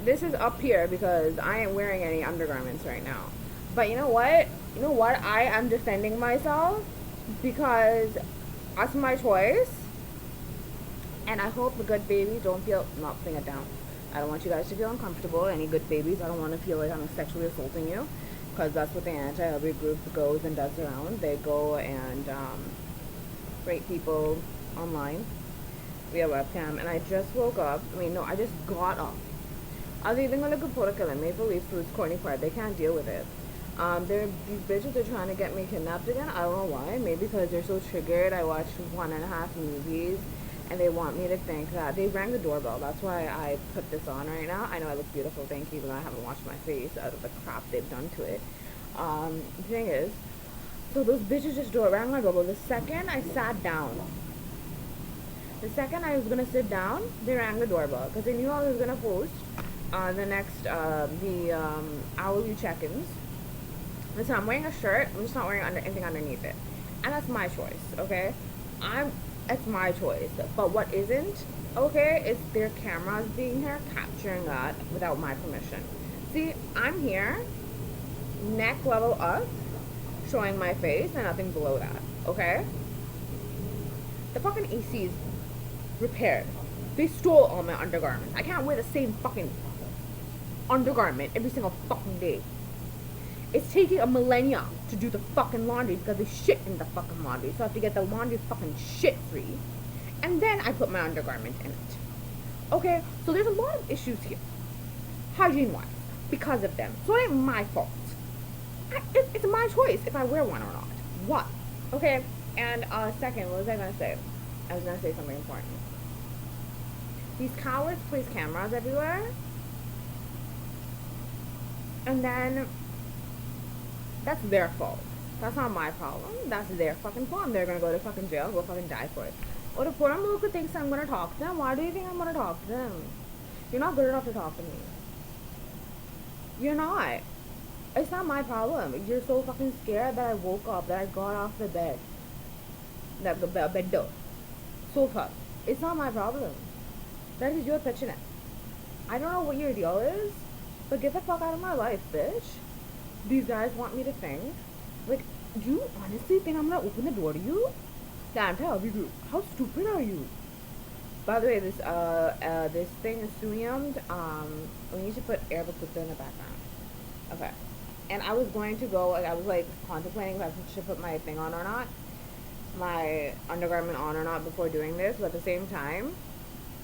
This is up here because I ain't wearing any undergarments right now. But you know what? You know what? I am defending myself because that's my choice. And I hope the good babies don't feel, not putting it down. I don't want you guys to feel uncomfortable. Any good babies, I don't want to feel like I'm sexually assaulting you. Because that's what the anti-LB group goes and does around. They go and rape people online via webcam. And I just woke up. I mean, no, I just got up. I was eating a good protocol and Maple Leaf Fruits Corny Part. They can't deal with it. These bitches are trying to get me kidnapped again. I don't know why. Maybe because they're so triggered. I watched 1.5 movies and they want me to think that they rang the doorbell. That's why I put this on right now. I know I look beautiful, thank you, but I haven't washed my face out of the crap they've done to it. The thing is, so those bitches just rang my doorbell. The second I sat down, the second I was gonna sit down, they rang the doorbell because they knew I was gonna post the next hourly check-ins. Listen, I'm wearing a shirt. I'm just not wearing anything underneath it, and that's my choice. Okay, it's my choice. But what isn't okay is their cameras being here capturing that without my permission. See, I'm here, neck level up, showing my face and nothing below that. Okay, the fucking AC is repaired. They stole all my undergarments. I can't wear the same fucking undergarment every single fucking day. It's taking a millennia to do the fucking laundry because they shit in the fucking laundry. So I have to get the laundry fucking shit free. And then I put my undergarment in it. Okay? So there's a lot of issues here. Hygiene-wise. Because of them. So it ain't my fault. It's my choice if I wear one or not. What? Okay? And second, what was I going to say? I was going to say something important. These cowards place cameras everywhere. And then that's their fault. That's not my problem. That's their fucking fault. They're gonna go to fucking jail, go fucking die for it. Or the poor local thinks I'm gonna talk to them. Why do you think I'm gonna talk to them? You're not good enough to talk to me. You're not. It's not my problem. You're so fucking scared that I woke up, that I got off the bed. That the bed door. Sofa. It's not my problem. That is your pitching. I don't know what your deal is, but get the fuck out of my life, bitch. These guys want me to think. Like, do you honestly think I'm gonna open the door to you? Damn, group. How stupid are you? By the way, this thing is sunniyamed. We need to put air filter in the background. Okay. And I was going to go, like, I was like contemplating if I should put my thing on or not, my undergarment on or not before doing this. But at the same time,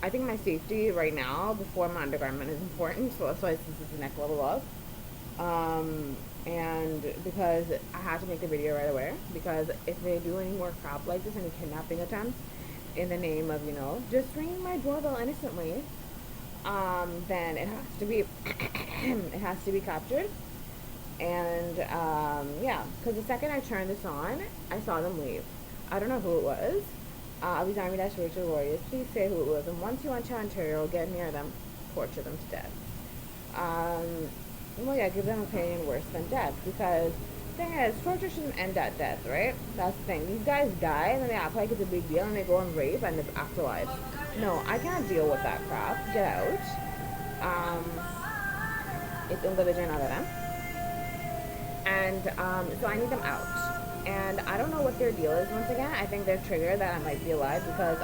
I think my safety right now before my undergarment is important. So that's why this is the neck level up. And because I had to make the video right away, because if they do any more crap like this, any kidnapping attempts in the name of, you know, just ringing my doorbell innocently, then it has to be it has to be captured. And yeah, because the second I turned this on, I saw them leave. I don't know who it was. I'll be Army Dash Rachel Warriors. Please say who it was. And once you enter Ontario, get near them, torture them to death. Well, yeah, give them a pain worse than death, because the thing is, torture shouldn't end at death, right? That's the thing. These guys die, and then they act like it's a big deal, and they go and rape, and live afterlives. No, I can't deal with that crap. Get out. It's individual other than. And, so I need them out. And I don't know what their deal is, once again. I think they're triggered that I might be alive, because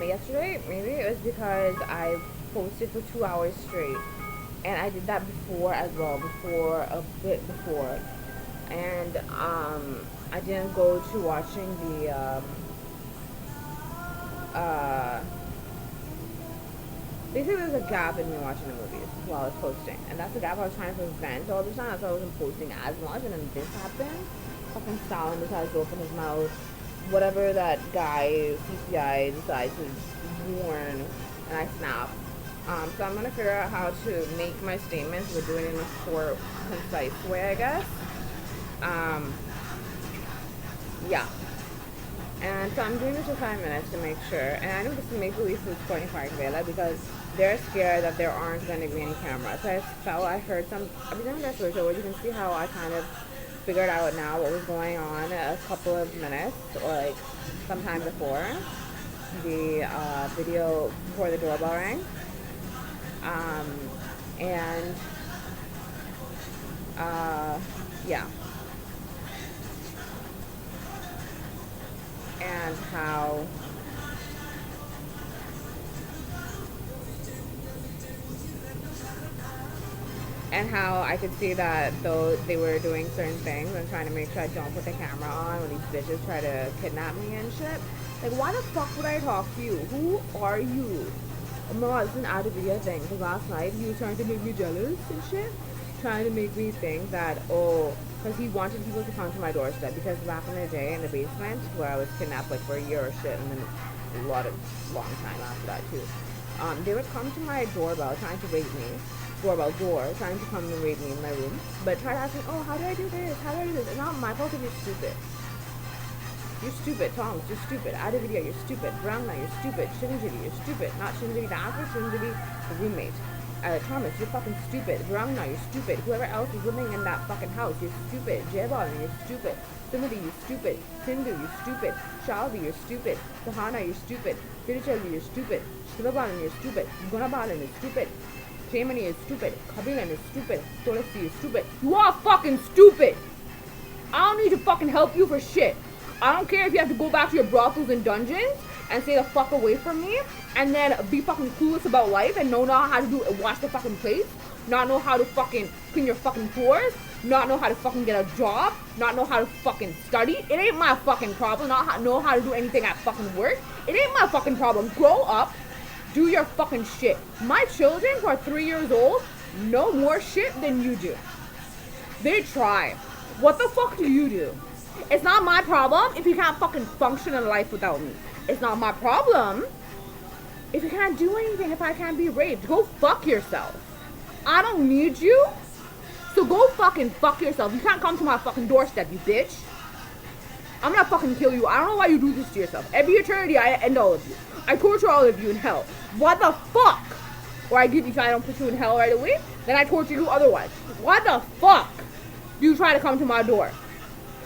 yesterday, maybe it was because I posted for 2 hours straight. And I did that before as well, a bit before. And I didn't go to watching the basically there's a gap in me watching the movies while I was posting. And that's the gap I was trying to prevent all the time. That's why I wasn't posting as much, and then this happened. Fucking Stalin decides to open his mouth. Whatever that guy, CCI, decides to warn, and I snap. So I'm going to figure out how to make my statements, but do it in a short, concise way, I guess. Yeah. And so I'm doing this for 5 minutes to make sure. And I know this is Maple Leaf Fruits Corny Park Vela because they're scared that there aren't going to be any cameras. So I heard some, I've been doing that social where you can see how I kind of figured out now what was going on a couple of minutes, or like sometime before the video, before the doorbell rang. And yeah, and how I could see that though they were doing certain things and trying to make sure I don't put the camera on when these bitches try to kidnap me and shit. Like, why the fuck would I talk to you? Who are you? Oh my god, this is an out of video thing. Because last night he was trying to make me jealous and shit. Trying to make me think that, oh, because he wanted people to come to my doorstep. Because back in the day in the basement where I was kidnapped like for a year or shit, and then a long time after that too. They would come to my doorbell trying to rape me. Trying to come and rape me in my room. But try to ask me, oh, how do I do this? How do I do this? It's not my fault if you're stupid. You're stupid, Tongs, you're stupid. Out of video, you're stupid. Brahma, you're stupid. Shinjiri, you're stupid. Not Shinjiri the actor, Shinjiri the roommate. Thomas, you're fucking stupid. Brahma, you're stupid. Whoever else is living in that fucking house, you're stupid. Jebal, you're stupid. Simadi, you're stupid. Sindhu, you're stupid. Shalvi, you're stupid. Sahana, you're stupid. Tiruchelvi, you're stupid. Shilabalan, you're stupid. Gunabalan is stupid. Shaimani is stupid. Kabilan is stupid. Tulasi is stupid. You are fucking stupid. I don't need to fucking help you for shit. I don't care if you have to go back to your brothels and dungeons and stay the fuck away from me and then be fucking clueless about life and not know how to wash the fucking plates, not know how to fucking clean your fucking floors, not know how to fucking get a job, not know how to fucking study. It ain't my fucking problem. Not know how to do anything at fucking work. It ain't my fucking problem. Grow up. Do your fucking shit. My children who are 3 years old know more shit than you do. They try. What the fuck do you do? It's not my problem if you can't fucking function in life without me. It's not my problem if you can't do anything, if I can't be raped. Go fuck yourself. I don't need you. So go fucking fuck yourself. You can't come to my fucking doorstep, you bitch. I'm gonna fucking kill you. I don't know why you do this to yourself. Every eternity, I end all of you. I torture all of you in hell. What the fuck? Or I give you, if I don't put you in hell right away, then I torture you otherwise. What the fuck? You try to come to my door.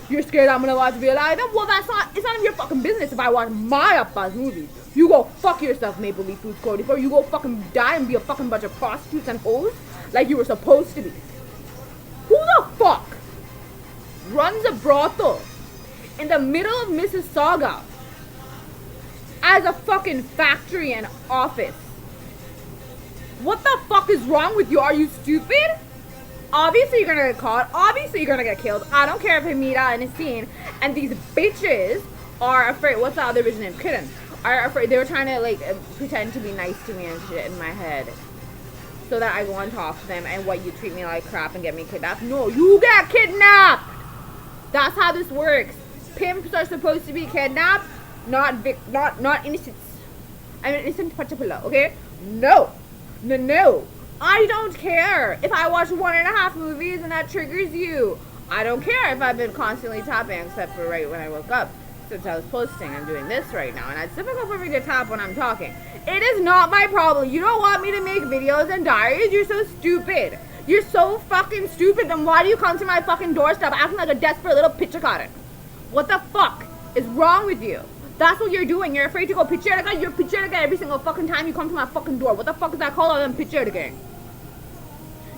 You're scared I'm gonna watch real-life? Well, it's none of your fucking business if I watch my Appa's movies. You go fuck yourself, Maple Leaf Foods Cody. Before you go fucking die and be a fucking bunch of prostitutes and hoes like you were supposed to be. Who the fuck runs a brothel in the middle of Mississauga as a fucking factory and office? What the fuck is wrong with you? Are you stupid? Obviously you're gonna get caught. Obviously you're gonna get killed. I don't care if Hamida and Yassine and these bitches are afraid. What's the other bitch named? Kiran. Are afraid. They were trying to like pretend to be nice to me and shit in my head, so that I go and talk to them. And what, you treat me like crap and get me kidnapped? No, you get kidnapped. That's how this works. Pimps are supposed to be kidnapped, not innocents. I mean innocent particular. Okay? No. I don't care if I watch 1.5 movies and that triggers you. I don't care if I've been constantly tapping, except for right when I woke up. Since I was posting, I'm doing this right now, and it's difficult for me to tap when I'm talking. It is not my problem. You don't want me to make videos and diaries? You're so stupid. You're so fucking stupid. Then why do you come to my fucking doorstep acting like a desperate little picture cutter? What the fuck is wrong with you? That's what you're doing. You're afraid to go picture again. You're picture again every single fucking time you come to my fucking door. What the fuck is that called? I'm picture again.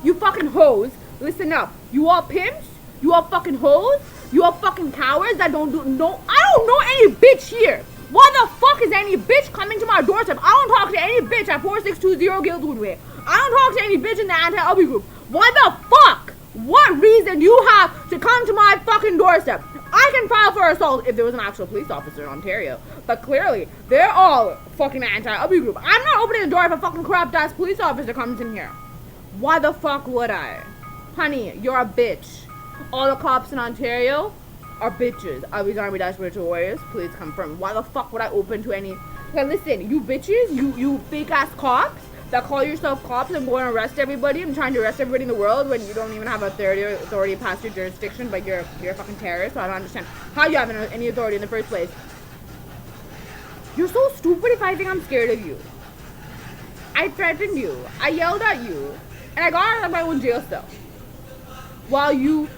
You fucking hoes. Listen up. You all pimps? You all fucking hoes? You all fucking cowards that don't do no. I don't know any bitch here. Why the fuck is any bitch coming to my doorstep? I don't talk to any bitch at 4620 Guildwood Way. I don't talk to any bitch in the anti-Ubby group. Why the fuck? What reason do you have to come to my fucking doorstep? I can file for assault if there was an actual police officer in Ontario. But clearly, they're all fucking anti-Ubby group. I'm not opening the door if a fucking corrupt-ass police officer comes in here. Why the fuck would I? Honey, you're a bitch. All the cops in Ontario are bitches. Ubby's Army Dash Spiritual Warriors, please confirm. Why the fuck would I open to any... Okay, listen, you bitches, you fake-ass cops that call yourself cops and go and arrest everybody and trying to arrest everybody in the world when you don't even have authority past your jurisdiction, but you're a fucking terrorist, so I don't understand how you have any authority in the first place. You're so stupid if I think I'm scared of you. I threatened you. I yelled at you. And I got out of my own jail cell. While you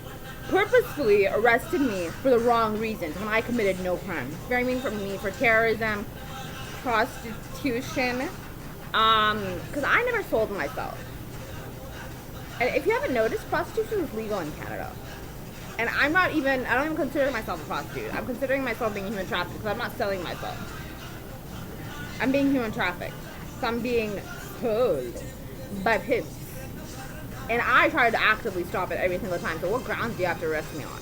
purposefully arrested me for the wrong reasons when I committed no crime. It's very mean for me, for terrorism, prostitution, Because I never sold myself. And if you haven't noticed, prostitution is legal in Canada. And I don't even consider myself a prostitute. I'm considering myself being human trafficked because I'm not selling myself. I'm being human trafficked. So I'm being sold by pimps. And I try to actively stop it every single time. So what grounds do you have to arrest me on?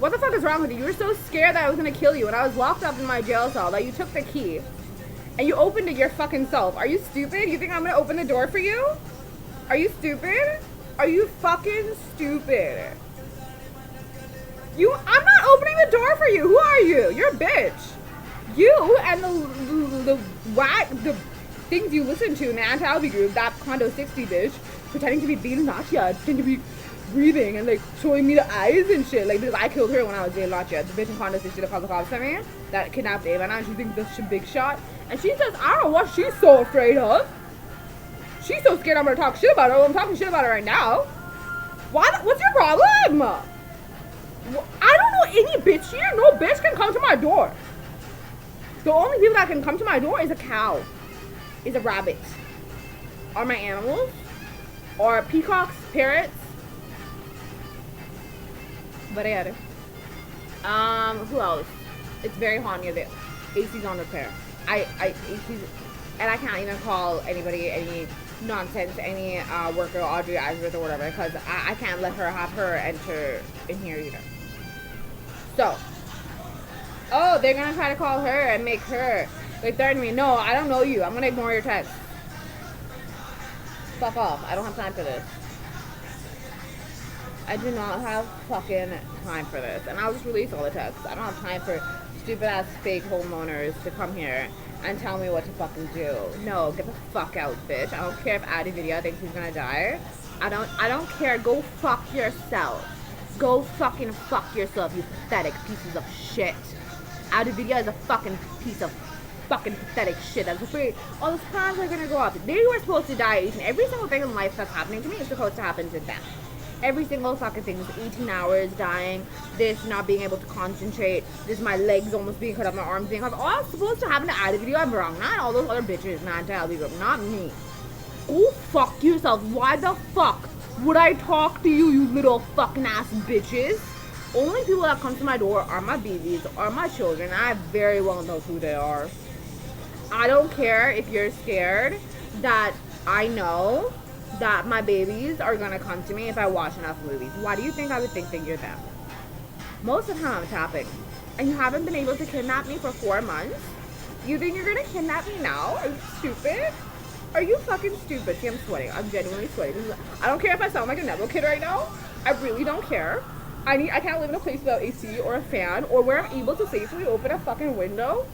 What the fuck is wrong with you? You were so scared that I was gonna kill you when I was locked up in my jail cell that you took the key and you opened it your fucking self. Are you stupid? You think I'm gonna open the door for you? Are you stupid? Are you fucking stupid? I'm not opening the door for you. Who are you? You're a bitch. You and the things you listen to in the anti-Albie group, that Condo 60 bitch, pretending to be Bill Natia, pretending to be breathing and like showing me the eyes and shit. Like, because I killed her when I was Bill Natia, the bitch in Condo 60 that called the cops on me, that kidnapped Ava, and she thinks that's a big shot. And she says, I don't know what she's so afraid of. She's so scared I'm gonna talk shit about her. Well, I'm talking shit about her right now. What's your problem? I don't know any bitch here. No bitch can come to my door. The only people that can come to my door is a cow, is a rabbit, are my animals, or peacocks, parrots. But yeah. Who else? It's very hot near there. AC's on repair. AC's, and I can't even call anybody any nonsense, any worker, Audrey Asworth or whatever, because I can't let her have her enter in here either. So, oh, they're gonna try to call her and make her like threaten me. No, I don't know you. I'm gonna ignore your text. Fuck off. I don't have time for this. I do not have fucking time for this. And I'll just release all the texts. I don't have time for stupid ass fake homeowners to come here and tell me what to fucking do. No, get the fuck out, bitch. I don't care if Addy Video thinks he's gonna die. I don't care. Go fuck yourself. Go fucking fuck yourself, you pathetic pieces of shit. Addy Video is a fucking piece of fucking pathetic shit. That's afraid all the crimes are gonna go up. They were supposed to die, and every single thing in life that's happening to me is supposed to happen to them. Every single fucking thing. This 18 hours dying, this not being able to concentrate, this my legs almost being cut off, my arms being cut off. All supposed to happen to Addy Video. I'm wrong. Not all those other bitches, man. I'll be group. Not me. Go fuck yourself. Why the fuck would I talk to you, you little fucking ass bitches? Only people that come to my door are my babies, are my children. I very well know who they are. I don't care if you're scared that I know that my babies are gonna come to me if I watch enough movies. Why do you think I would think that you're them? Most of the time I'm tapping. And you haven't been able to kidnap me for 4 months? You think you're gonna kidnap me now? Are you stupid? Are you fucking stupid? See, I'm sweating. I'm genuinely sweating. I don't care if I sound like a Neville kid right now. I really don't care. I can't live in a place without AC or a fan or where I'm able to safely open a fucking window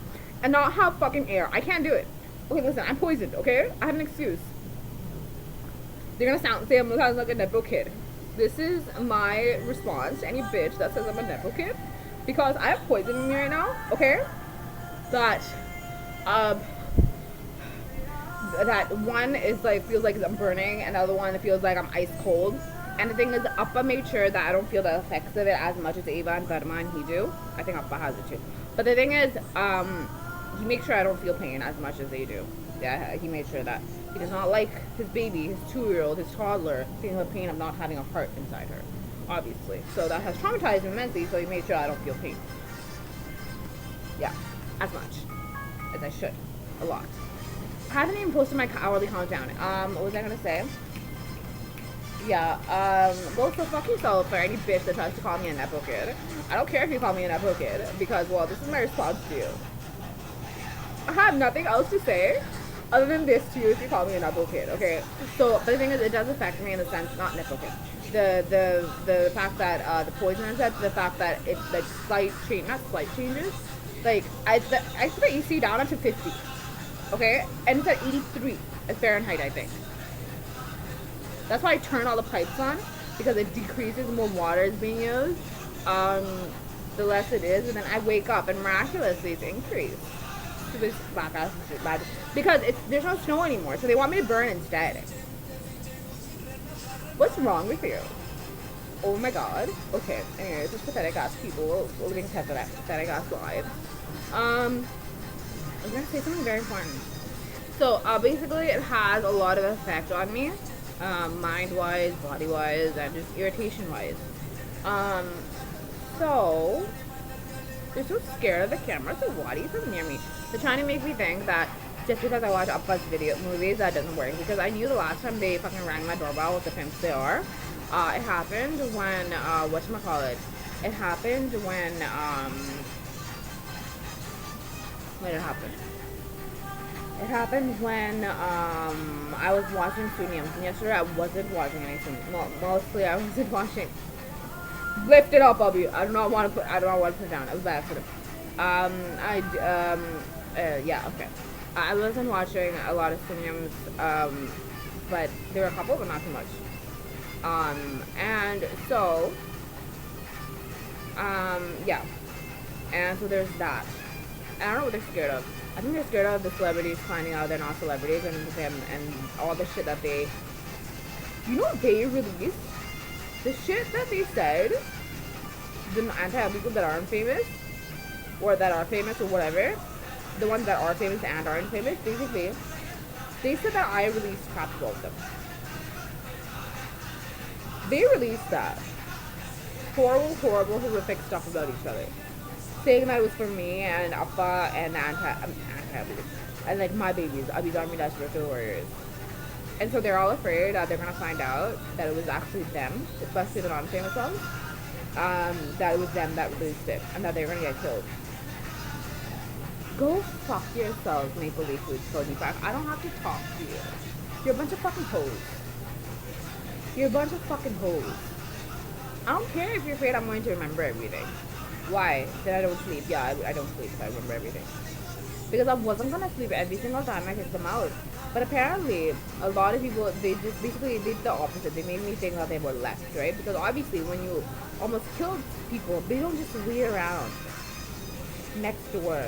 and not have fucking air. I can't do it. Okay, listen, I'm poisoned, okay? I have an excuse. They're gonna say I'm sound like a Nepo kid. This is my response to any bitch that says I'm a Nepo kid. Because I have poison in me right now, okay? That one is like, feels like I'm burning, and the other one feels like I'm ice cold. And the thing is, Appa made sure that I don't feel the effects of it as much as Ava and Vedma and he do. I think Appa has it too. But the thing is, he makes sure I don't feel pain as much as they do. Yeah, he made sure that he does not like his baby, his 2-year-old, his toddler, feeling the pain of not having a heart inside her, obviously. So that has traumatized him immensely, so he made sure I don't feel pain. Yeah, as much as I should. A lot. I haven't even posted my hourly countdown. What was I gonna say? Yeah, go so fuck yourself for any bitch that tries to call me a Nepo kid. I don't care if you call me a Nepo kid, because, well, this is my response to you. I have nothing else to say other than this to you if you call me a Nepo kid, okay? So, but the thing is, it does affect me in the sense, not Nepo kid. The fact that, the poison is that, the fact that it's, like, slight change, not slight changes, like, I put the AC down to 50, okay? And it's at 83 Fahrenheit, I think. That's why I turn all the pipes on, because it decreases the more water is being used, the less it is, and then I wake up and miraculously it's increased. So this black ass shit bad. Because there's no snow anymore, so they want me to burn instead. What's wrong with you? Oh my god. Okay, anyways, it's pathetic ass people living pathetic ass lives. I was gonna say something very important. So basically, it has a lot of effect on me, mind-wise, body-wise, and just irritation-wise. Um, so they're so scared of the camera. So why do you come near me? They're trying to make me think that just because I watch Appa's movies, that doesn't work. Because I knew the last time they fucking rang my doorbell with the pimps they are, it happened when whatchamacallit? It happened when it happened. It happened when I was watching sunniyamed. And yesterday I wasn't watching anything. Mostly I wasn't watching. Lift it up, Bobby. I do not want to put it down. It was by accident. Yeah, okay. I wasn't watching a lot of sunniyamed, but there were a couple, but not too much. And so, yeah. And so there's that. I don't know what they're scared of. I think they're scared of the celebrities finding out they're not celebrities and them and all the shit that they, they released. The shit that they said, the anti-people that aren't famous, or that are famous or whatever, the ones that are famous and aren't famous, basically, they said that I released crap about them. They released that. Horrible, horrific stuff about each other. Saying that it was for me and Appa and anti-babies. And like my babies, Abhi's Army Dash Virtual Warriors. And so they're all afraid that they're gonna find out that it was actually them, especially the non-famous ones, that it was them that released it, and that they're gonna get killed. Go fuck yourselves, Maple Leaf Foods, Cody Park. I don't have to talk to you. You're a bunch of fucking hoes. You're a bunch of fucking hoes. I don't care if you're afraid I'm going to remember everything. Why? Then I don't sleep. Yeah, I don't sleep, so I remember everything. Because I wasn't gonna sleep every single time I kicked them out. But apparently, a lot of people, they just basically did the opposite. They made me think that they were left, right? Because obviously, when you almost killed people, they don't just lay around next door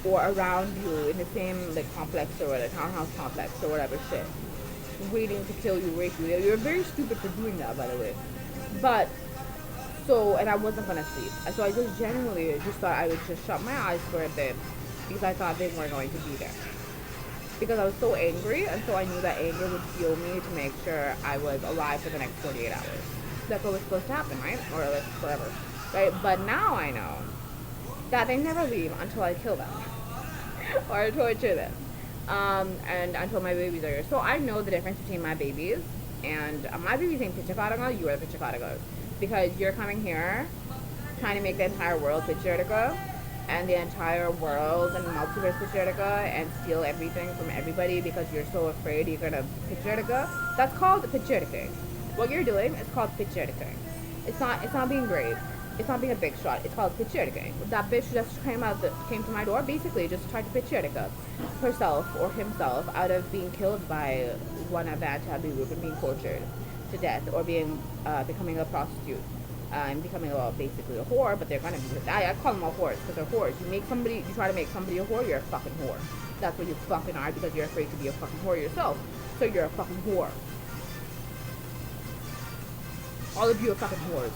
or around you in the same like complex or a townhouse complex or whatever shit, waiting to kill you, rape you. You're very stupid for doing that, by the way. But so, and I wasn't gonna sleep, and so I just genuinely just thought I would just shut my eyes for a bit because I thought they weren't going to be there. Because I was so angry, and so I knew that anger would fuel me to make sure I was alive for the next 48 hours. That's what was supposed to happen, right? Or like forever, right? But now I know that they never leave until I kill them or torture them, and until my babies are here. So I know the difference between my babies and my babies ain't pichakaraga, you are the pichakaraga. Because you're coming here trying to make the entire world pichakaraga, and the entire world and multiverse pichakaraga, and steal everything from everybody because you're so afraid you're gonna pichakaraga. That's called pichakaraga. What you're doing is called pichakaraga. It's not being brave. It's not being a big shot. It's called pichakaraga. That bitch just came to my door, basically just tried to pichakaraga herself or himself out of being killed by one of the anti-tabu group and being tortured to death, or being becoming a prostitute and becoming basically a whore. But they're gonna be. I call them all whores because they're whores. You try to make somebody a whore, you're a fucking whore. That's what you fucking are, because you're afraid to be a fucking whore yourself. So you're a fucking whore. All of you are fucking whores.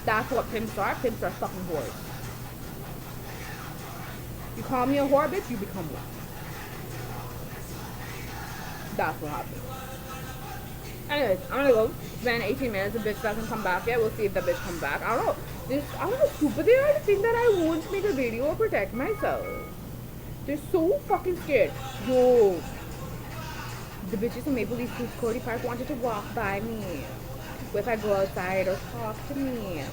That's what pimps are. Pimps are fucking whores. You call me a whore, bitch, you become one. That's what happened. Anyways, I'm gonna go. It's been 18 minutes. The bitch doesn't come back yet. We'll see if the bitch comes back. I don't know. I don't know how stupid they are to think that I won't make a video or protect myself. They're so fucking scared. Yo. The bitches in Maple Leaf Foods Cody Park wanted to walk by me if I go outside or talk to me.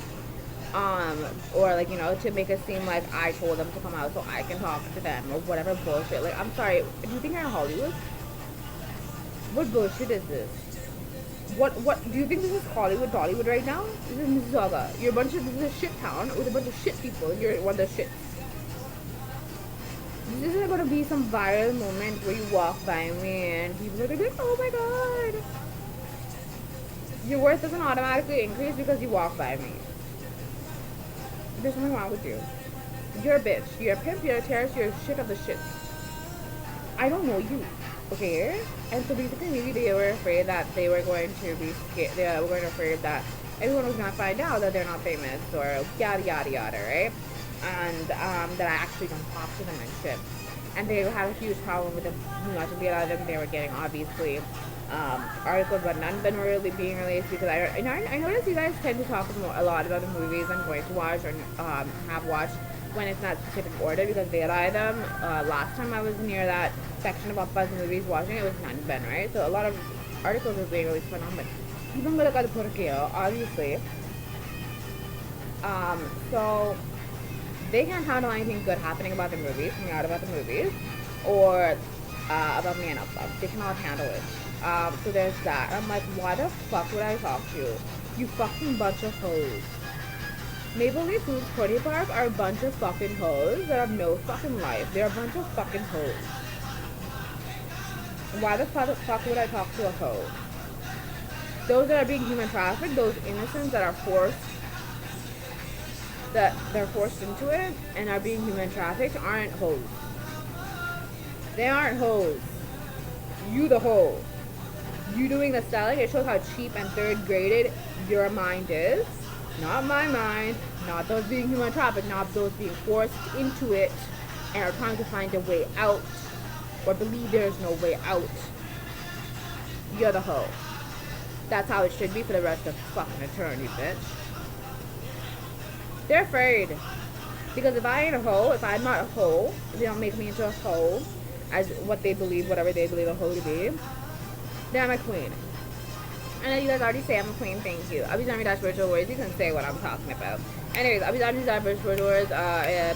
Or like, to make it seem like I told them to come out so I can talk to them or whatever bullshit. Like, I'm sorry, do you think you're in Hollywood? What bullshit is this? What do you think this is Hollywood, Dollywood right now? This is Mississauga. This is a shit town with a bunch of shit people, and you're one of the shit. This isn't gonna be some viral moment where you walk by me and people are gonna be like, oh my god. Your worth doesn't automatically increase because you walk by me. There's something wrong with you. You're a bitch. You're a pimp. You're a terrorist. You're a shit of the shit. I don't know you. Okay? And so basically maybe they were afraid that they were going to be scared. They were going to afraid that everyone was going to find out that they're not famous or yada yada yada, right? and that I actually don't talk to them and shit. And they had a huge problem with them, not to get out of them. They were getting obviously articles but none of them were really being released because I notice you guys tend to talk a lot about the movies I'm going to watch or have watched when it's not specific order because they lie them. Last time I was near that section of Appa's movies watching, it was none Ben, right? So a lot of articles were being released for none Ben. Even with the Porqueo, obviously. So they can't handle anything good happening about the movies, coming out about the movies, or about me and Appa. They cannot handle it. So there's that. I'm like, why the fuck would I talk to you? You fucking bunch of hoes. Maple Leaf Foods Party Park are a bunch of fucking hoes that have no fucking life. They're a bunch of fucking hoes. Why the fuck would I talk to a hoe? Those that are being human trafficked, those innocents that are forced, that they're forced into it and are being human trafficked aren't hoes. They aren't hoes. You the hoe. You doing the selling, it shows how cheap and third graded your mind is. Not my mind, not those being human trafficked, not those being forced into it and are trying to find a way out or believe there's no way out. You're the hoe. That's how it should be for the rest of fucking eternity, bitch. They're afraid. Because if I ain't a hoe, if I'm not a hoe, if they don't make me into a hoe as what they believe, whatever they believe a hoe to be, then I'm a queen. I know you guys already say I'm a queen, thank you. I'll be done with that virtual words. You can say what I'm talking about. Anyways, I'll be done with that virtual words.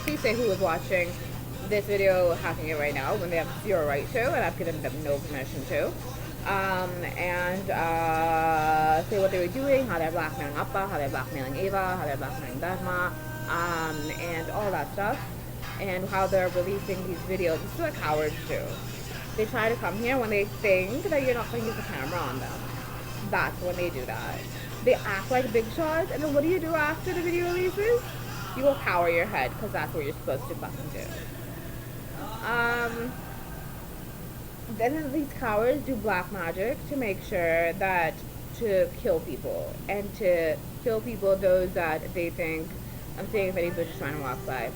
Please say who was watching this video hacking it right now when they have zero right to, and I've given them no permission to. Say what they were doing, how they're blackmailing Appa, how they're blackmailing Ava, how they're blackmailing Dharma, and all that stuff, and how they're releasing these videos. This is what cowards do. They try to come here when they think that you're not going to use the camera on them. That's when they do that. They act like big shots, and then what do you do after the video releases? You go cower your head, because that's what you're supposed to fucking do. Then these cowards do black magic to make sure that to kill people, and to kill people those that they think, I'm saying if any bitch is trying to walk by,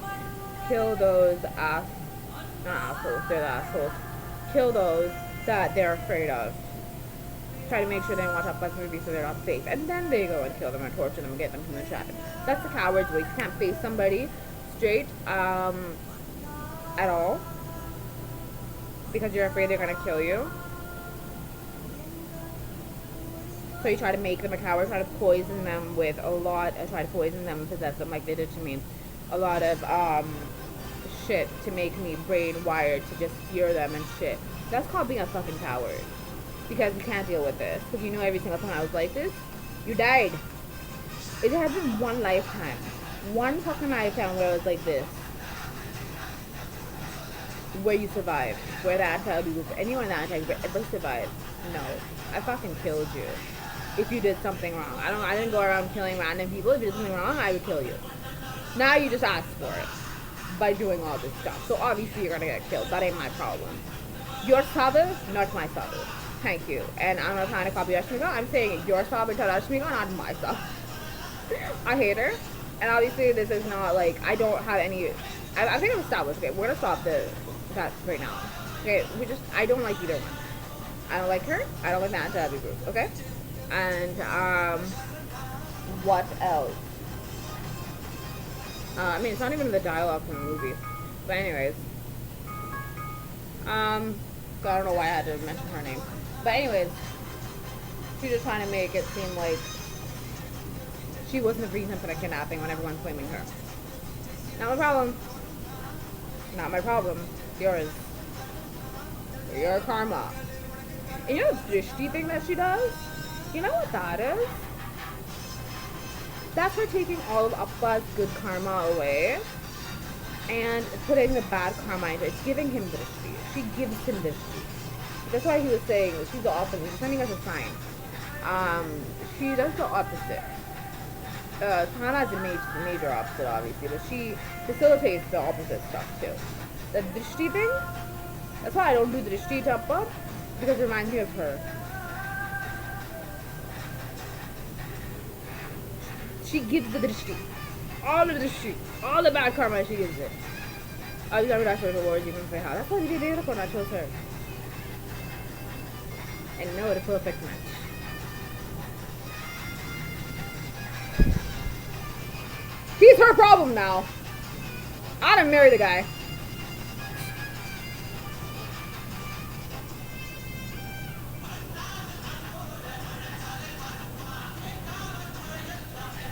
kill those not assholes, they're the assholes, kill those that they're afraid of. Try to make sure they don't watch Appa's movies so they're not safe, and then they go and kill them and torture them and get them from the traffic. That's the coward's way. You can't face somebody straight at all because you're afraid they're gonna kill you. So you try to make them a coward, try to poison them with try to poison them and possess them like they did to me. A lot of shit to make me brain wired to just fear them and shit. That's called being a fucking coward. Because you can't deal with this. Because you know every single time I was like this, you died. It has been one lifetime. One fucking lifetime where I was like this. Where you survived. Where the anti-abuse, anyone that ever survived. No. I fucking killed you. If you did something wrong. I didn't go around killing random people. If you did something wrong, I would kill you. Now you just ask for it. By doing all this stuff. So obviously you're gonna get killed. That ain't my problem. Your sabr, not my sabr. Thank you. And I'm not trying to copy Rashmika. I'm saying your sabr to Rashmika, not my sabr. I hate her. And obviously this is not like, I don't have any, I think I'm established. Okay, we're gonna stop that right now. Okay, I don't like either one. I don't like her. I don't like the anti-abuse group. Okay? And, what else? I mean, it's not even the dialogue from the movie. But anyways. I don't know why I had to mention her name. But anyways, she's just trying to make it seem like she wasn't the reason for the kidnapping when everyone's blaming her. Not my problem. Not my problem. Yours. Your karma. And you know the drishti thing that she does? You know what that is? That's her taking all of Appa's good karma away and putting the bad karma into it. It's giving him drishti. She gives him drishti. That's why he was saying she's the opposite. She's sending us a sign. She does the opposite. Hannah's a major opposite, obviously, but she facilitates the opposite stuff too. The drishti thing, that's why I don't do the drishti to Appa, because it reminds me of her. She gives the drishti. All of the shit. All the bad karma she gives it. I'll just remember that social rewards even say how. That's why we did it when I chose her. And know the perfect match. He's her problem now. I done marry the guy.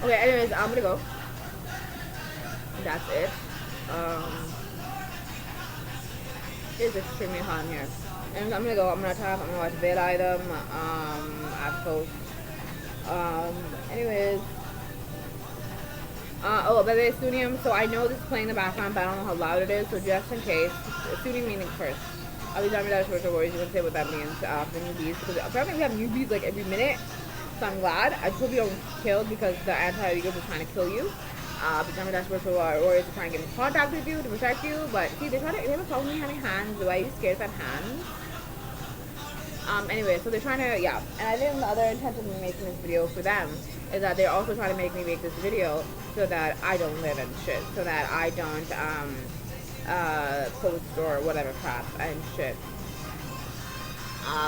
Okay, anyways, I'm gonna go. That's it. It's extremely hot in here. And I'm gonna go, I'm gonna talk, I'm gonna watch vid item, I post. Anyways. Oh, by the way, Sunniyamed, so I know this is playing in the background, but I don't know how loud it is, so just in case, Sunniyamed meaning first. I'll be talking about social words, you can say what that means, for newbies, because apparently we have newbies like every minute, so I'm glad. I just hope you don't get killed because the anti-illegals are trying to kill you. Become a dashboard for warriors are trying to get in contact with you to protect you, but see, they have a problem with having hands. Why are you scared of hands? Anyway, so they're trying to, yeah. And I think the other intention of making this video for them is that they're also trying to make me make this video so that I don't live in shit, so that I don't, post or whatever crap and shit.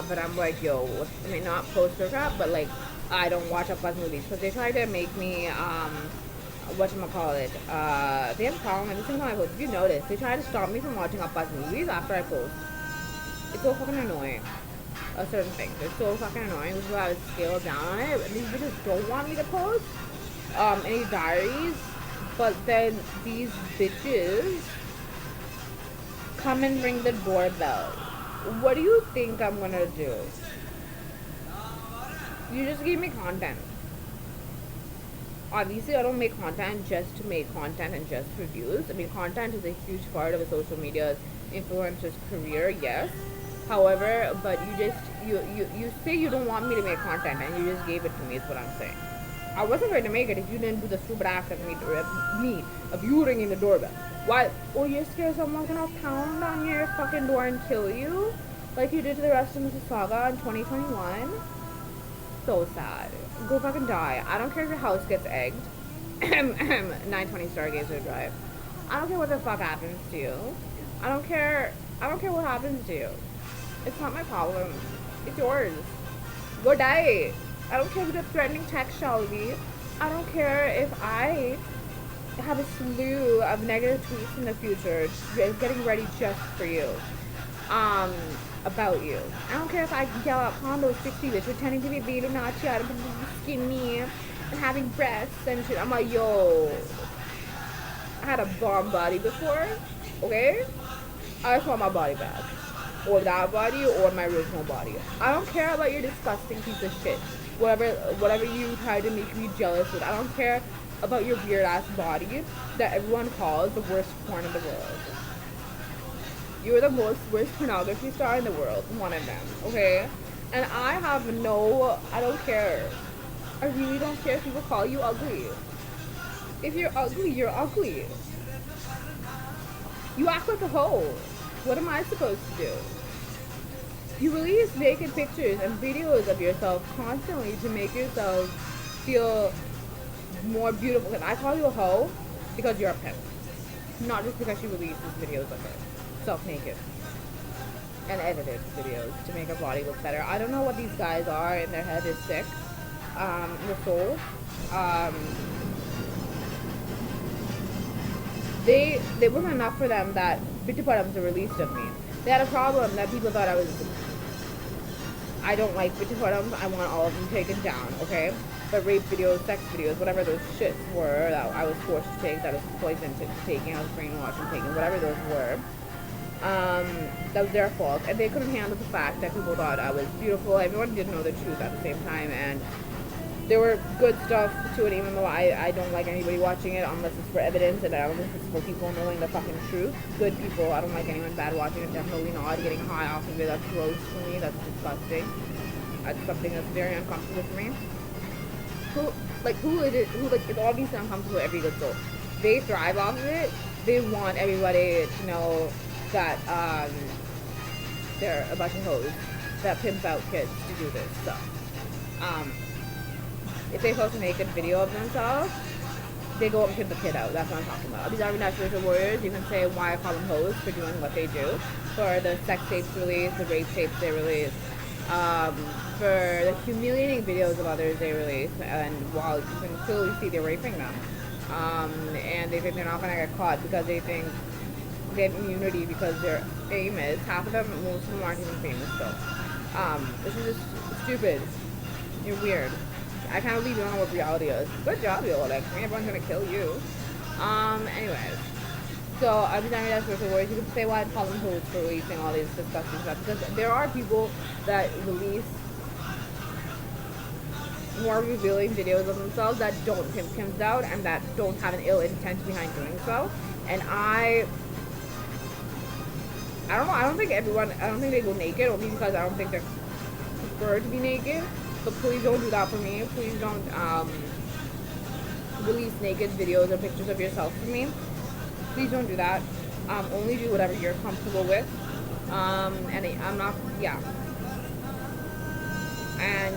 But I'm like, yo, I mean, not post or crap, but like, I don't watch Appa's movies, because they try to make me, whatchamacallit, they have a problem every single time I post. If you notice, they try to stop me from watching Appa's movies after I post. It's so fucking annoying. Certain things. It's so fucking annoying, which is why I would scale down on it. These bitches don't want me to post any diaries, but then these bitches come and ring the doorbell. What do you think I'm gonna do? You just gave me content. Obviously, I don't make content just to make content and just for views. I mean, content is a huge part of a social media influencer's career, yes. However, but you say you don't want me to make content and you just gave it to me is what I'm saying. I wasn't going to make it if you didn't do the stupid act of you ringing the doorbell. Why? Oh, you're scared someone's gonna pound on your fucking door and kill you? Like you did to the rest of Mississauga in 2021? So sad. Go fucking die. I don't care if your house gets egged. 920 Stargazer Drive. I don't care what the fuck happens to you. I don't care what happens to you. It's not my problem. It's yours. Go die. I don't care if it's threatening text shall be. I don't care if I have a slew of negative tweets in the future getting ready just for you. About you. I don't care if I yell out Condo 60 bitch pretending to be baby Nachi out of skinny and having breasts and shit. I'm like, yo, I had a bomb body before, okay? I just want my body back. Or that body or my original body. I don't care about your disgusting piece of shit. Whatever you try to make me jealous with. I don't care about your weird ass body that everyone calls the worst porn in the world. You're the worst pornography star in the world. One of them, okay? And I don't care. I really don't care if people call you ugly. If you're ugly, you're ugly. You act like a hoe. What am I supposed to do? You release naked pictures and videos of yourself constantly to make yourself feel more beautiful. And I call you a hoe because you're a pimp. Not just because she releases videos of herself naked and edited videos to make her body look better. I don't know what these guys are in their head is sick. The soul. They wasn't enough for them that Bittipadams were released of me. They had a problem that people thought I don't like Bittipadams, I want all of them taken down, okay? But rape videos, sex videos, whatever those shits were that I was forced to take, that was poisoned to taking, I was brainwashed and taking, whatever those were, that was their fault. And they couldn't handle the fact that people thought I was beautiful. Everyone didn't know the truth at the same time, and there were good stuff to it, even though I don't like anybody watching it unless it's for evidence, and I don't think it's for people knowing the fucking truth. Good people, I don't like anyone bad watching it, definitely not. Getting high off of it, that's gross for me, that's disgusting. That's something that's very uncomfortable for me. Who is obviously uncomfortable with every good soul. They thrive off of it. They want everybody to know that, they're a bunch of hoes that pimp out kids to do this stuff. If they post a naked video of themselves, they go and pimp the kid out. That's what I'm talking about. These are not spiritual warriors. You can say why I call them hoes for doing what they do, for the sex tapes release, the rape tapes they release, for the humiliating videos of others they release, and while you can clearly see they're raping them, and they think they're not gonna get caught because they think they have immunity because they're famous. Half of them, most of them aren't even famous though. This is just stupid. You're weird. I can't believe you don't know what reality is. Good job, yo. Like, everyone's gonna kill you. Anyways. So, every time you have spiritual warriors, you can say why I call them hoes for releasing all these disgusting stuff. Because there are people that release more revealing videos of themselves that don't pimp Kims out and that don't have an ill intent behind doing so. And I don't know, I don't think they go naked, only because I don't think they prefer to be naked. So please don't do that for me. Please don't release naked videos or pictures of yourself for me. Please don't do that. Only do whatever you're comfortable with. And I'm not, yeah. And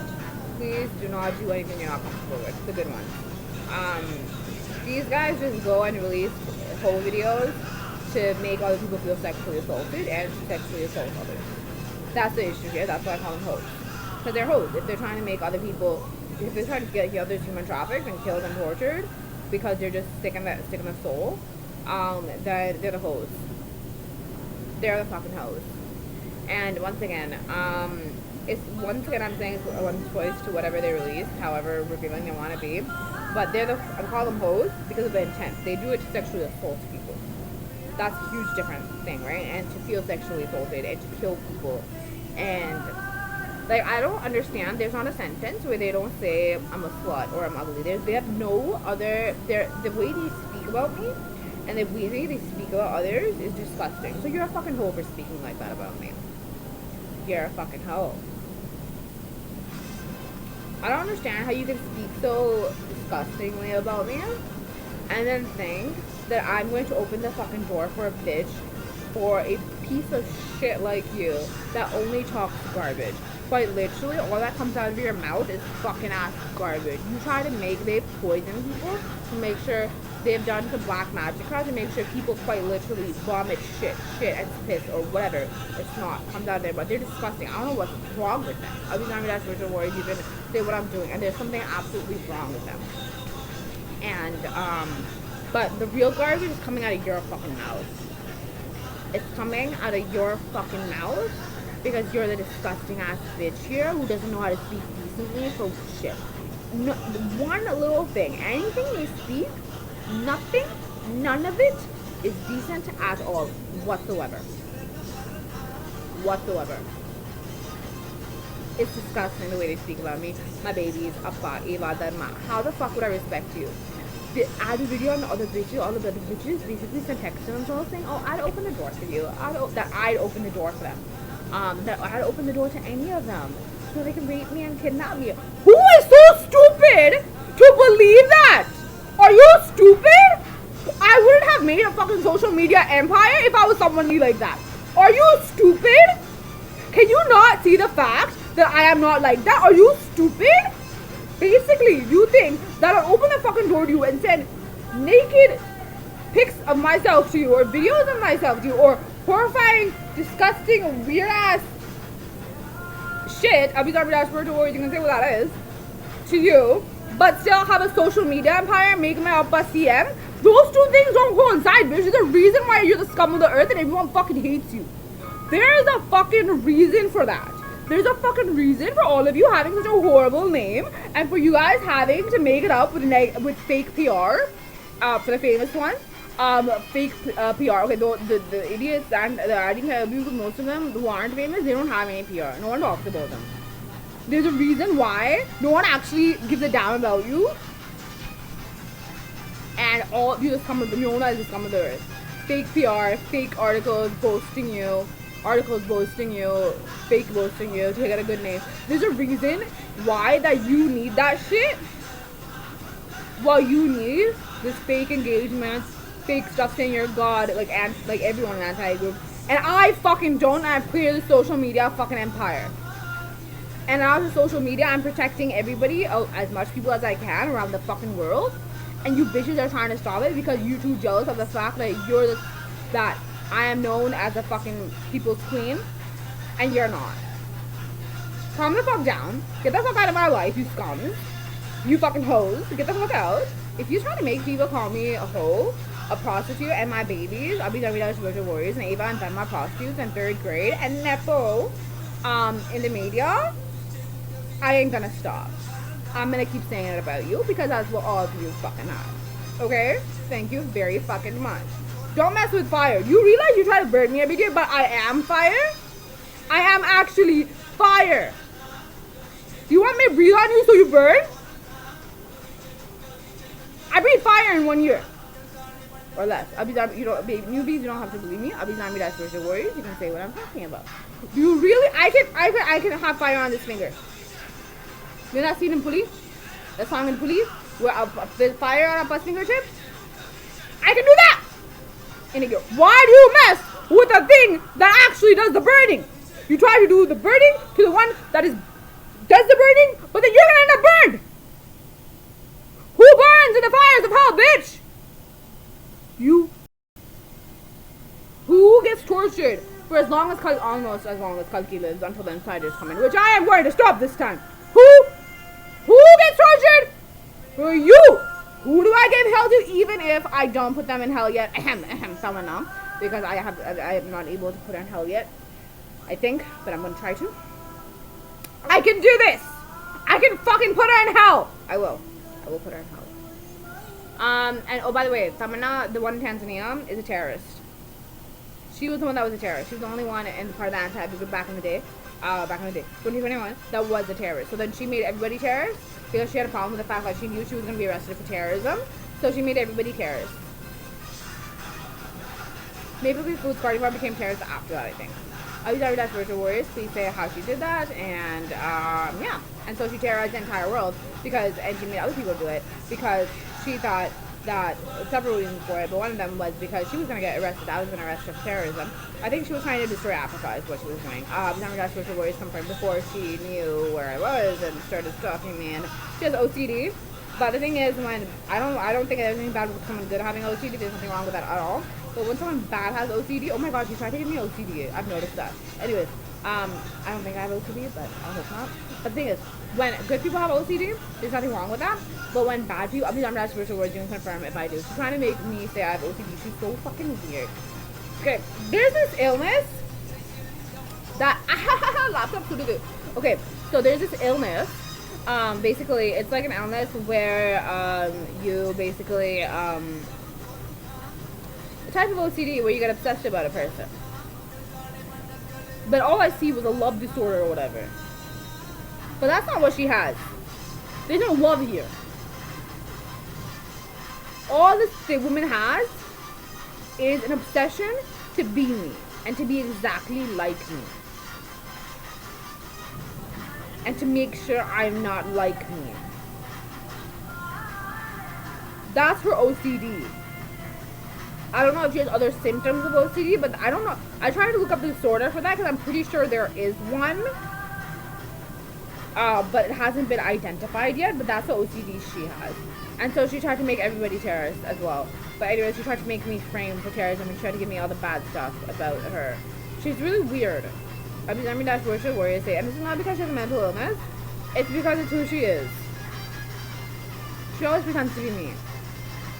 please do not do anything you're not comfortable with. The good ones. These guys just go and release whole videos to make other people feel sexually assaulted and to sexually assault others. That's the issue here. That's why I call them hoes. Because they're hoes. If they're trying to make other people, if they're trying to get others human trafficked and killed and tortured because they're just sick in the soul, then they're the hoes. They're the fucking hoes. And once again, I'm saying it's one's choice to whatever they release, however revealing they want to be. But I call them hoes because of the intent. They do it to sexually assault people. That's a huge different thing, right? And to feel sexually assaulted and to kill people. And like, I don't understand. There's not a sentence where they don't say I'm a slut or I'm ugly. They have no other. The way they speak about me and the way they speak about others is disgusting. So you're a fucking hoe for speaking like that about me. You're a fucking hoe. I don't understand how you can speak so disgustingly about me and then think that I'm going to open the fucking door for a bitch or a piece of shit like you that only talks garbage. Quite literally, all that comes out of your mouth is fucking ass garbage. You try to they poison people to make sure they've done some black magic cards to make sure people quite literally vomit shit and piss or whatever. It's not comes out of there, but they're disgusting. I don't know what's wrong with them. I'll be talking about spiritual warriors even say what I'm doing, and there's something absolutely wrong with them. And but the real garbage is coming out of your fucking mouth. It's coming out of your fucking mouth because you're the disgusting ass bitch here who doesn't know how to speak decently for shit. No, one little thing, anything they speak, none of it is decent at all, whatsoever. It's disgusting the way they speak about me, my babies, Appa, Eva, Dharma. How the fuck would I respect you? I had a video on the other bitches, all of the other bitches basically sent text to themselves saying, oh, I'd open the door for you. I'd open the door for them. That I'd open the door to any of them so they can rape me and kidnap me. Who is so stupid to believe that? Are you stupid? I wouldn't have made a fucking social media empire if I was somebody like that. Are you stupid? Can you not see the fact that I am not like that? Are you stupid? Basically, you think that I'll open the fucking door to you and send naked pics of myself to you or videos of myself to you or horrifying, disgusting, weird ass shit, I'll be talking about spiritual warriors, you can say what that is, to you, but still have a social media empire, make my Appa CM. Those two things don't coincide, bitch. There's a reason why you're the scum of the earth and everyone fucking hates you. There is a fucking reason for that. There's a fucking reason for all of you having such a horrible name and for you guys having to make it up with fake PR, for the famous ones. Fake PR. Okay, the idiots and the adding abuse, most of them who aren't famous, they don't have any PR. No one talks about them. There's a reason why no one actually gives a damn about you. And all you just come with known as the scum of the earth. Fake PR, fake articles boasting you, fake boasting you to get a good name. There's a reason why that you need that shit. Well, you need this fake engagement, fake stuff saying you're God, like everyone in anti-group. And I fucking don't. I've created a social media fucking empire. And out of social media, I'm protecting everybody, as much people as I can around the fucking world. and you bitches are trying to stop it because you're too jealous of the fact that that I am known as a fucking people's queen, and you're not. Calm the fuck down. Get the fuck out of my life, you scums. You fucking hoes. Get the fuck out. If you try to make people call me a hoe, a prostitute, and my babies, I'll be WWE Warriors and Ava and Venma prostitutes in 3rd grade and Nepo in the media, I ain't gonna stop. I'm gonna keep saying it about you because that's what all of you fucking have. Okay? Thank you very fucking much. Don't mess with fire. You realize you try to burn me every day, but I am fire? I am actually fire. Do you want me to breathe on you so you burn? I breathe fire in 1 year. Or less. I'll be done. You know, newbies, you don't have to believe me. I'll be done with that social warriors. You can say what I'm talking about. Do you really? I can have fire on this finger. You know that scene in Police? That song in Police? Where there's fire on Appa's fingertip? I can do that! And they go, why do you mess with the thing that actually does the burning? You try to do the burning to the one that does the burning, but then you're gonna end up burned! Who burns in the fires of hell, bitch? You. Who gets tortured for almost as long as Kalki lives until the insiders come in, which I am going to stop this time. Who gets tortured? For you. Who do I give hell to even if I don't put them in hell yet? Someone now. Because I am not able to put her in hell yet. I think, but I'm going to try to. I can do this. I can fucking put her in hell. I will put her in hell. And oh, by the way, Tamana, the one in Tanzania, is a terrorist. She was the one that was a terrorist. She was the only one in part of the anti-group back in the day, 2021, that was a terrorist. So then she made everybody terrorists because she had a problem with the fact that she knew she was going to be arrested for terrorism. So she made everybody terrorists. Maple Leaf Foods Party Bar became terrorists after that, I think. That's Virtual Warriors. Please say how she did that, and yeah. And so she terrorized the entire world and she made other people do it because she thought that several reasons for it, but one of them was because she was going to get arrested. I was going to arrest her for terrorism. I think she was trying to destroy Appa is what she was doing. That's Virtual Warriors confirmed before she knew where I was and started stalking me. And she has OCD. But the thing is, when I don't think there's anything bad with someone good having OCD. There's nothing wrong with that at all. But when someone bad has OCD, oh my god, she's trying to give me OCD. I've noticed that. Anyways, I don't think I have OCD, but I hope not. But the thing is, when good people have OCD, there's nothing wrong with that. But when bad people, I'm not sure words, you can confirm if I do. She's trying to make me say I have OCD. She's so fucking weird. Okay, there's this illness that laptop to do. Okay, so there's this illness. Basically, it's like an illness where you basically a type of OCD where you get obsessed about a person. But all I see was a love disorder or whatever. But that's not what she has. There's no love here. All this woman has is an obsession to be me and to be exactly like me. And to make sure I'm not like me. That's her OCD. I don't know if she has other symptoms of OCD, but I don't know. I tried to look up the disorder for that because I'm pretty sure there is one. But it hasn't been identified yet, but that's the OCD she has. And so she tried to make everybody terrorists as well. But anyway, she tried to make me framed for terrorism and she tried to give me all the bad stuff about her. She's really weird. I mean, that's what she warriors say. And this is not because she has a mental illness. It's because it's who she is. She always pretends to be me.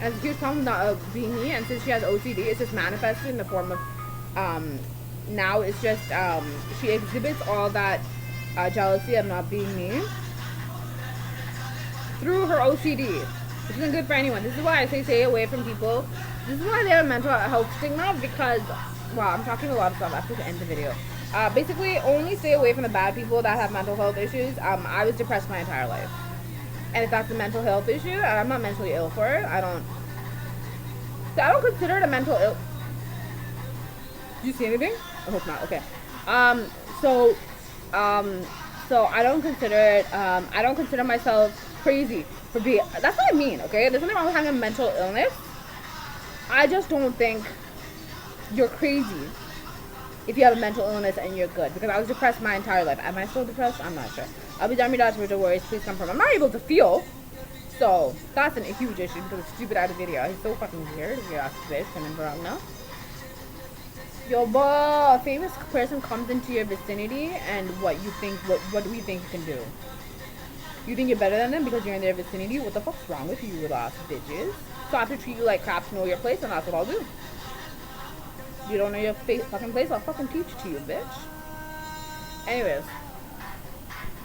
And it's a huge problem with being me. And since she has OCD, it's just manifested in the form of, now it's just, she exhibits all that jealousy of not being me through her OCD. Which isn't good for anyone. This is why I say stay away from people. This is why they have a mental health stigma because, wow, I'm talking a lot of stuff. I have to end the video. Basically, only stay away from the bad people that have mental health issues. I was depressed my entire life. And if that's a mental health issue, and I'm not mentally ill for it, I don't consider it a mental ill. Did you see anything? I hope not. Okay. So I don't consider it, I don't consider myself crazy for being, that's what I mean, okay? There's nothing wrong with having a mental illness. I just don't think you're crazy if you have a mental illness and you're good. Because I was depressed my entire life. Am I still depressed? I'm not sure. I'll be done with that with the worries. Please confirm. I'm not able to feel. So that's a huge issue because of stupid ass video. He's so fucking weird. If you ask this, and then no. Yo, but a famous person comes into your vicinity, and what do we think you can do? You think you're better than them because you're in their vicinity? What the fuck's wrong with you, little ass bitches? So I have to treat you like crap to know your place, and that's what I'll do. You don't know your fucking place, I'll fucking teach it to you, bitch. Anyways,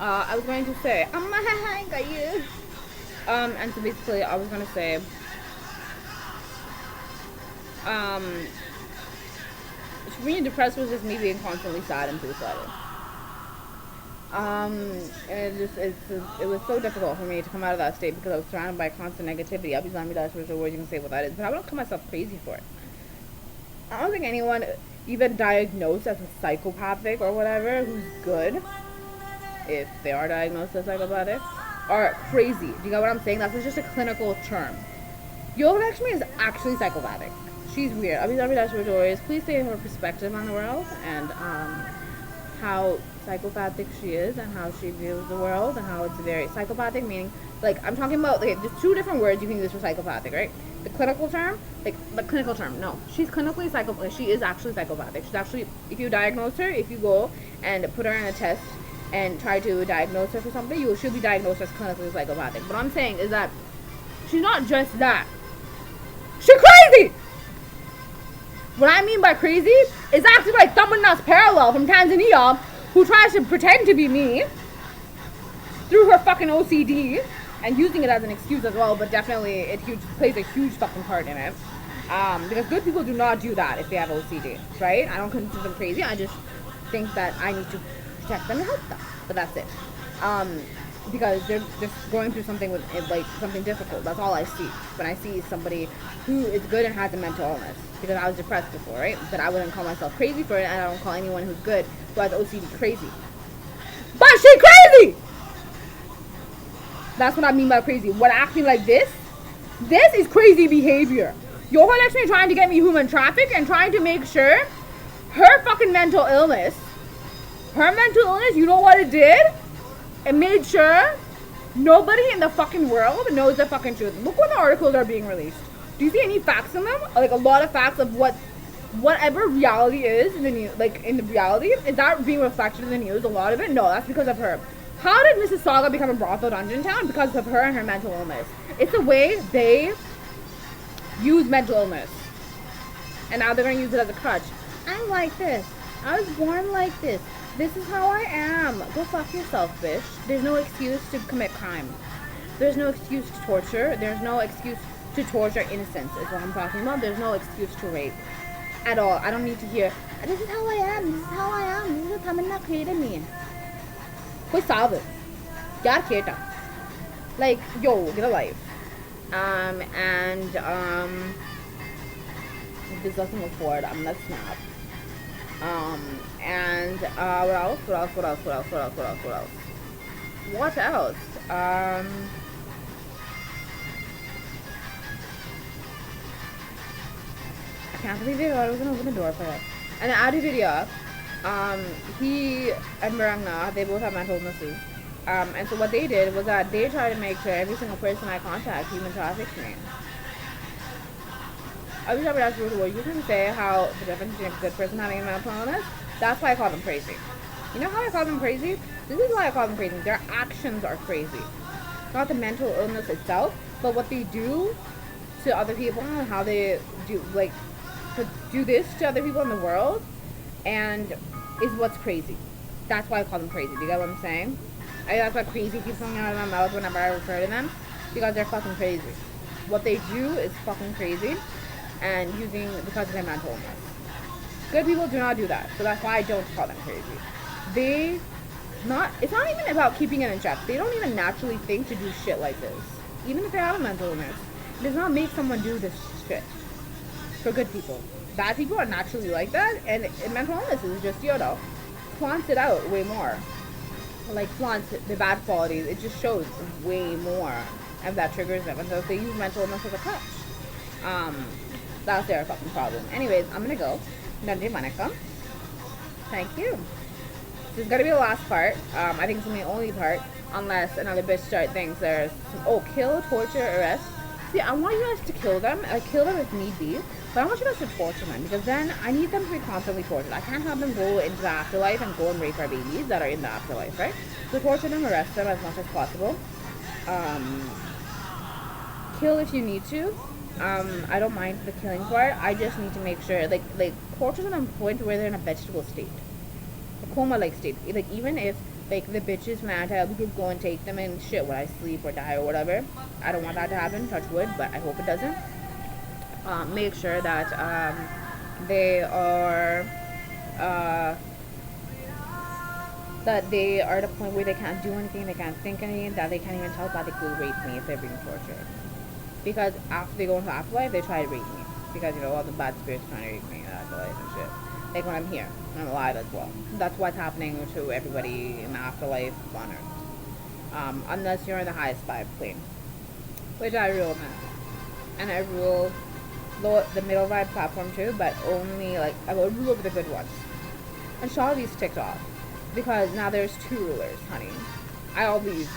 I was going to say, I got you. And so basically, I was gonna say, being depressed was just me being constantly sad and suicidal. And it was so difficult for me to come out of that state because I was surrounded by constant negativity. I'll be zombie dash which words you can say what that is, but I don't call myself crazy for it. I don't think anyone even diagnosed as a psychopathic or whatever who's good, if they are diagnosed as psychopathic, are crazy. Do you get what I'm saying? That's just a clinical term. Yo Lakshmi is actually psychopathic. She's weird. I'll be zombie dash which words. Please say her perspective on the world and how psychopathic she is and how she views the world and how it's very psychopathic, meaning, like, I'm talking about, like, there's two different words you can use for psychopathic, right? The clinical term, no, she's clinically psychopathic. She is actually psychopathic. She's actually, if you diagnose her, if you go and put her in a test and try to diagnose her for something, she'll be diagnosed as clinically psychopathic. What I'm saying is that she's not just that. She's crazy! What I mean by crazy is actually like Thamanna's parallel from Tanzania, who tries to pretend to be me through her fucking OCD and using it as an excuse as well, but definitely it plays a huge fucking part in it. Because good people do not do that if they have OCD, right? I don't consider them crazy. I just think that I need to protect them and help them, but that's it. Because they're just going through something with like something difficult. That's all I see when I see somebody who is good and has a mental illness. Because I was depressed before, right? But I wouldn't call myself crazy for it, and I don't call anyone who's good who has OCD crazy. But she crazy! That's what I mean by crazy. What acting like this is crazy behavior. You're actually trying to get me human trafficked and trying to make sure her fucking mental illness, you know what it did? It made sure nobody in the fucking world knows the fucking truth. Look when the articles are being released. Do you see any facts in them? Like a lot of facts of whatever reality is in the news, like in the reality, is that being reflected in the news? A lot of it? No, that's because of her. How did Mississauga become a brothel dungeon town? Because of her and her mental illness. It's the way they use mental illness. And now they're going to use it as a crutch. I'm like this. I was born like this. This is how I am. Go fuck yourself, bitch. There's no excuse to commit crime. There's no excuse to torture. There's no excuse to torture innocence is what I'm talking about. There's no excuse to rape. At all. I don't need to hear, this is how I am. This is how I am. This is what Tamanna created me. Koi sav. Yaar keta. Like, yo, get a life. If this doesn't move forward, I'm gonna snap. What else? What else? I can't believe I was gonna open the door for it. And the Adi video, he and Marangna, they both have mental illnesses. And so what they did was that they tried to make sure every single person I contact human trafficked me. I wish I would ask you what you can say how the difference between a good person having a mental illness. That's why I call them crazy. You know how I call them crazy? This is why I call them crazy. Their actions are crazy. Not the mental illness itself, but what they do to other people and how they do, like, to do this to other people in the world, and is what's crazy. That's why I call them crazy. Do you get what I'm saying? That's why crazy keeps coming out of my mouth whenever I refer to them, because they're fucking crazy. What they do is fucking crazy, and because of their mental illness. Good people do not do that, so that's why I don't call them crazy. It's not even about keeping it in check. They don't even naturally think to do shit like this. Even if they have a mental illness, it does not make someone do this shit. For good people. Bad people are naturally like that, and mental illness is just, flaunts it out way more. Like, flaunts the bad qualities. It just shows way more, and that triggers them. And so if they use mental illness as a crutch, that's their fucking problem. Anyways, I'm gonna go. Nandi Manakam. Thank you. This is gonna be the last part. I think it's gonna be the only part. unless another bitch start thinks there's kill, torture, arrest. See, I want you guys to kill them, kill them if need be, but I want you guys to torture them because then I need them to be constantly tortured. I can't have them go into the afterlife and go and rape our babies that are in the afterlife, right? So torture them, arrest them as much as possible. Kill if you need to. I don't mind the killing part. I just need to make sure, like torture them to the point where they're in a vegetable state, a coma-like state. Like even if like the bitches man we could go and take them and shit when I sleep or die or whatever. I don't want that to happen. Touch wood, but I hope it doesn't. Make sure that they are at a point where they can't do anything, they can't think anything, that they can't even telepathically rape me if they're being tortured. Because after they go into afterlife, they try to rape me. Because, all the bad spirits trying to rape me in afterlife and shit. Like when I'm here. I'm alive as well. That's what's happening to everybody in the afterlife on Earth. Unless you're in the highest vibe plane. Which I rule, man. And I rule the middle vibe platform too, but only, I will rule over the good ones. And Shawty's ticked off. Because now there's 2 rulers, honey. I always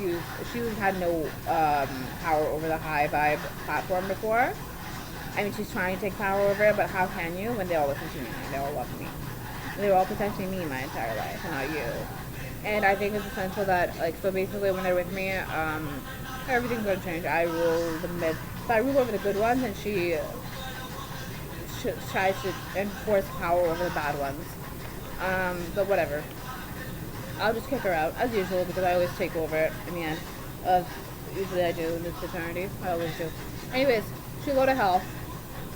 use, she had no power over the high vibe platform before. I mean, she's trying to take power over it, but how can you when they all listen to me? They all love me. They were all protecting me my entire life, and not you. And I think it's essential that, so basically when they're with me, everything's going to change. I rule the mid, so I rule over the good ones, and she tries to enforce power over the bad ones. But whatever. I'll just kick her out, as usual, because I always take over in the end. Usually I do in this fraternity. I always do. Anyways, she'll go to hell.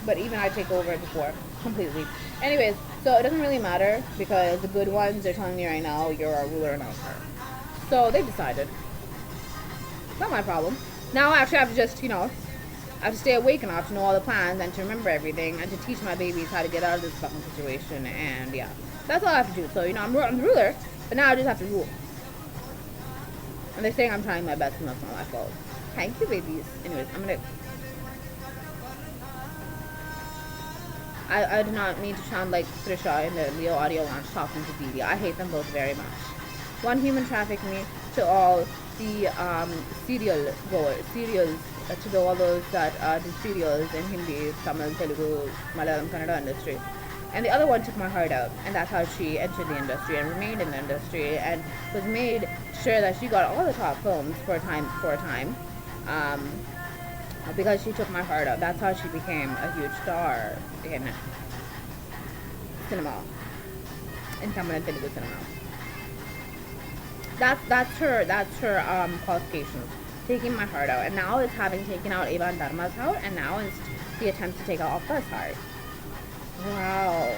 But even I take over it before. Completely. Anyways, so it doesn't really matter, because the good ones are telling me right now, you're our ruler, not her. So they decided. Not my problem. Now actually I have to just, I have to stay awake enough to know all the plans and to remember everything and to teach my babies how to get out of this fucking situation. And yeah, that's all I have to do. So, I'm the ruler. But now I just have to rule. And they're saying I'm trying my best and that's not my fault. Thank you, babies. Anyways, I'm gonna... I do not mean to sound like Trisha in the Leo audio launch talking to Didi. I hate them both very much. One human trafficked me to all the serials, to all those that do serials in Hindi, Tamil, Telugu, Malayalam, Kannada industry. And the other one took my heart out, and that's how she entered the industry and remained in the industry and was made sure that she got all the top films for a time, because she took my heart out. That's how she became a huge star in cinema, in Tamil and Telugu cinema. That's her qualifications, taking my heart out. And now it's having taken out Ava and Dharma's heart, and now it's the attempt to take out Appa's heart. Wow,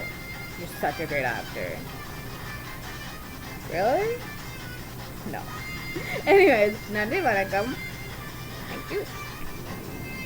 you're such a great actor. Really? No. Anyways, Nandi Vanakkam. Thank you.